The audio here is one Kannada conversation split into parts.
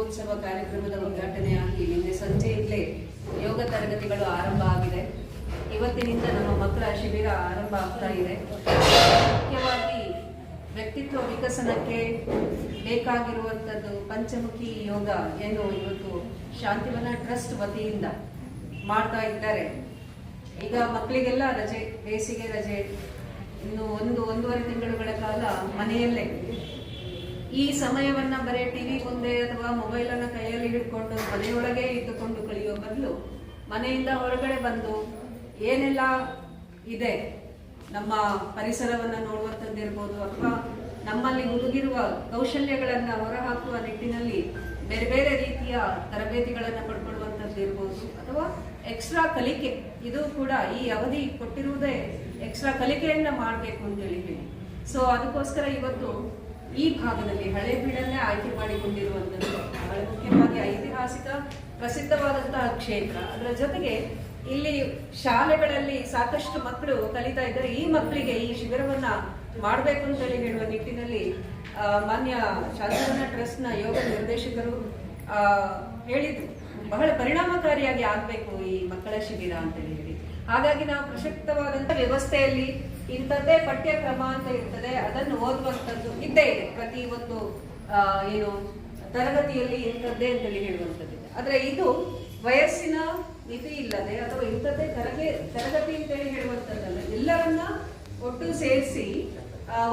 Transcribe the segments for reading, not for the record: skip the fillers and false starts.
ಯೋಗೋತ್ಸವ ಕಾರ್ಯಕ್ರಮದ ಉದ್ಘಾಟನೆಯಾಗಿ ನಿನ್ನೆ ಸಂಜೆಯಿಂದಲೇ ಯೋಗ ತರಗತಿಗಳು ಆರಂಭ ಆಗಿದೆ. ಇವತ್ತಿನಿಂದ ನಮ್ಮ ಮಕ್ಕಳ ಶಿಬಿರ ಆರಂಭ ಆಗ್ತಾ ಇದೆ. ಮುಖ್ಯವಾಗಿ ವ್ಯಕ್ತಿತ್ವ ವಿಕಸನಕ್ಕೆ ಬೇಕಾಗಿರುವಂಥದ್ದು ಪಂಚಮುಖಿ ಯೋಗ ಏನು ಇವತ್ತು ಶಾಂತಿವನ ಟ್ರಸ್ಟ್ ವತಿಯಿಂದ ಮಾಡ್ತಾ ಇದ್ದಾರೆ. ಈಗ ಮಕ್ಕಳಿಗೆಲ್ಲ ರಜೆ, ಬೇಸಿಗೆ ರಜೆ, ಇನ್ನು ಒಂದೂವರೆ ತಿಂಗಳುಗಳ ಕಾಲ ಮನೆಯಲ್ಲೇ ಈ ಸಮಯವನ್ನ ಬರೀ ಟಿವಿ ಮುಂದೆ ಅಥವಾ ಮೊಬೈಲ್ ಅನ್ನ ಕೈಯಲ್ಲಿ ಹಿಡ್ಕೊಂಡು ಮನೆಯೊಳಗೆ ಇದ್ದುಕೊಂಡು ಕಳೆಯೋ ಬದಲು ಮನೆಯಿಂದ ಹೊರಗಡೆ ಬಂದು ಏನೆಲ್ಲ ಇದೆ ನಮ್ಮ ಪರಿಸರವನ್ನ ನೋಡುವಂಥದ್ದಿರ್ಬೋದು ಅಥವಾ ನಮ್ಮಲ್ಲಿ ಹುದುಗಿರುವ ಕೌಶಲ್ಯಗಳನ್ನ ಹೊರಹಾಕುವ ನಿಟ್ಟಿನಲ್ಲಿ ಬೇರೆ ಬೇರೆ ರೀತಿಯ ತರಬೇತಿಗಳನ್ನ ಪಡ್ಕೊಳ್ಳುವಂಥದ್ದಿರ್ಬೋದು ಅಥವಾ ಎಕ್ಸ್ಟ್ರಾ ಕಲಿಕೆ, ಇದು ಕೂಡ ಈ ಅವಧಿ ಕೊಟ್ಟಿರುವುದೇ ಎಕ್ಸ್ಟ್ರಾ ಕಲಿಕೆಯನ್ನ ಮಾಡಬೇಕು ಅಂತೇಳಿ ಹೇಳಿ. ಸೊ ಅದಕ್ಕೋಸ್ಕರ ಇವತ್ತು ಈ ಭಾಗದಲ್ಲಿ ಹಳೇಬೀಡನ್ನೇ ಆಯ್ಕೆ ಮಾಡಿಕೊಂಡಿರುವಂಥದ್ದು ಬಹಳ ಮುಖ್ಯವಾಗಿ ಐತಿಹಾಸಿಕ ಪ್ರಸಿದ್ಧವಾದಂತಹ ಕ್ಷೇತ್ರ. ಅದರ ಜೊತೆಗೆ ಇಲ್ಲಿ ಶಾಲೆಗಳಲ್ಲಿ ಸಾಕಷ್ಟು ಮಕ್ಕಳು ಕಲಿತಾ ಇದ್ದಾರೆ. ಈ ಮಕ್ಕಳಿಗೆ ಈ ಶಿಬಿರವನ್ನ ಮಾಡಬೇಕು ಅಂತೇಳಿ ಹೇಳುವ ನಿಟ್ಟಿನಲ್ಲಿ ಮಾನ್ಯ ಶಾಂತಿವನ ಟ್ರಸ್ಟ್ನ ಯೋಗ ನಿರ್ದೇಶಕರು ಹೇಳಿದ್ರು, ಬಹಳ ಪರಿಣಾಮಕಾರಿಯಾಗಿ ಆಗಬೇಕು ಈ ಮಕ್ಕಳ ಶಿಬಿರ ಅಂತೇಳಿ ಹೇಳಿ. ಹಾಗಾಗಿ ನಾವು ಪ್ರಸಕ್ತವಾದಂಥ ವ್ಯವಸ್ಥೆಯಲ್ಲಿ ಇಂಥದ್ದೇ ಪಠ್ಯಕ್ರಮ ಅಂತ ಇರ್ತದೆ, ಅದನ್ನು ಓದುವಂಥದ್ದು ಇದ್ದೇ ಇದೆ. ಪ್ರತಿ ಒಂದು ಏನು ತರಗತಿಯಲ್ಲಿ ಇಂಥದ್ದೇ ಅಂತೇಳಿ ಹೇಳುವಂಥದ್ದು. ಆದರೆ ಇದು ವಯಸ್ಸಿನ ಮಿತಿ ಇಲ್ಲದೆ ಅಥವಾ ಇಂಥದ್ದೇ ತರಗತಿ ಅಂತೇಳಿ ಹೇಳುವಂಥದ್ದಲ್ಲ, ಎಲ್ಲರನ್ನ ಒಟ್ಟು ಸೇರಿಸಿ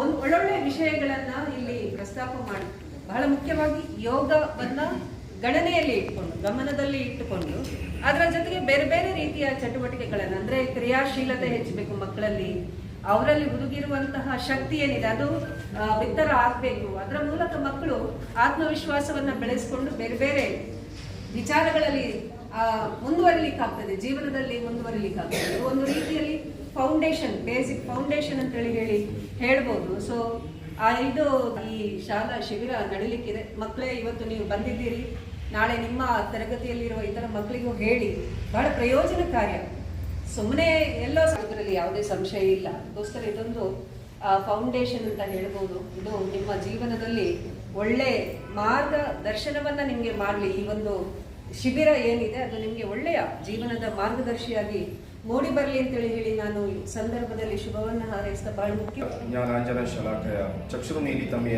ಒಂದು ಒಳ್ಳೊಳ್ಳೆ ವಿಷಯಗಳನ್ನ ಇಲ್ಲಿ ಪ್ರಸ್ತಾಪ ಮಾಡಿ ಬಹಳ ಮುಖ್ಯವಾಗಿ ಯೋಗವನ್ನ ಗಣನೆಯಲ್ಲಿ ಇಟ್ಕೊಂಡು ಗಮನದಲ್ಲಿ ಇಟ್ಟುಕೊಂಡು ಅದರ ಜೊತೆಗೆ ಬೇರೆ ಬೇರೆ ರೀತಿಯ ಚಟುವಟಿಕೆಗಳನ್ನು ಅಂದ್ರೆ ಕ್ರಿಯಾಶೀಲತೆ ಹೆಚ್ಚಬೇಕು ಮಕ್ಕಳಲ್ಲಿ, ಅವರಲ್ಲಿ ಹುದುಗಿರುವಂತಹ ಶಕ್ತಿ ಏನಿದೆ ಅದು ಬಿತ್ತರ ಆಗ್ಬೇಕು. ಅದರ ಮೂಲಕ ಮಕ್ಕಳು ಆತ್ಮವಿಶ್ವಾಸವನ್ನ ಬೆಳೆಸಿಕೊಂಡು ಬೇರೆ ಬೇರೆ ವಿಚಾರಗಳಲ್ಲಿ ಮುಂದುವರಿಲಿಕ್ಕಾಗ್ತದೆ, ಜೀವನದಲ್ಲಿ ಮುಂದುವರಿಲಿಕ್ಕಾಗ್ತದೆ. ಒಂದು ರೀತಿಯಲ್ಲಿ ಫೌಂಡೇಶನ್, ಬೇಸಿಕ್ ಫೌಂಡೇಶನ್ ಅಂತೇಳಿ ಹೇಳ್ಬೋದು. ಸೊ ಇದು ಈ ಶಾಲಾ ಶಿಬಿರ ನಡೀಲಿಕ್ಕಿದೆ. ಮಕ್ಕಳೇ, ಇವತ್ತು ನೀವು ಬಂದಿದ್ದೀರಿ, ನಾಳೆ ನಿಮ್ಮ ತರಗತಿಯಲ್ಲಿರುವ ಇತರ ಮಕ್ಕಳಿಗೂ ಹೇಳಿ, ಬಹಳ ಪ್ರಯೋಜನಕಾರಿ. ಸುಮ್ಮನೆ ಎಲ್ಲೋ ಇದರಲ್ಲಿ ಯಾವುದೇ ಸಂಶಯ ಇಲ್ಲ. ಅದಕ್ಕೋಸ್ಕರ ಇದೊಂದು ಫೌಂಡೇಶನ್ ಅಂತ ಹೇಳ್ಬೋದು. ಇದು ನಿಮ್ಮ ಜೀವನದಲ್ಲಿ ಒಳ್ಳೆ ಮಾರ್ಗದರ್ಶನವನ್ನ ನಿಮಗೆ ಮಾಡಲಿ. ಈ ಒಂದು ಶಿಬಿರ ಏನಿದೆ ಅದು ನಿಮಗೆ ಒಳ್ಳೆಯ ಜೀವನದ ಮಾರ್ಗದರ್ಶಿಯಾಗಿ ಮೂಡಿ ಬರಲಿ ಅಂತೇಳಿ ಹೇಳಿ ನಾನು ಈ ಸಂದರ್ಭದಲ್ಲಿ ಶುಭವನ್ನ ಹಾರೈಸಿದ ಬಹಳ ಮುಖ್ಯ. ಜ್ಞಾನಾಂಜನ ಶಲಾಕಯ ಚಕ್ಷುರು ನೀಡಿತಮೇ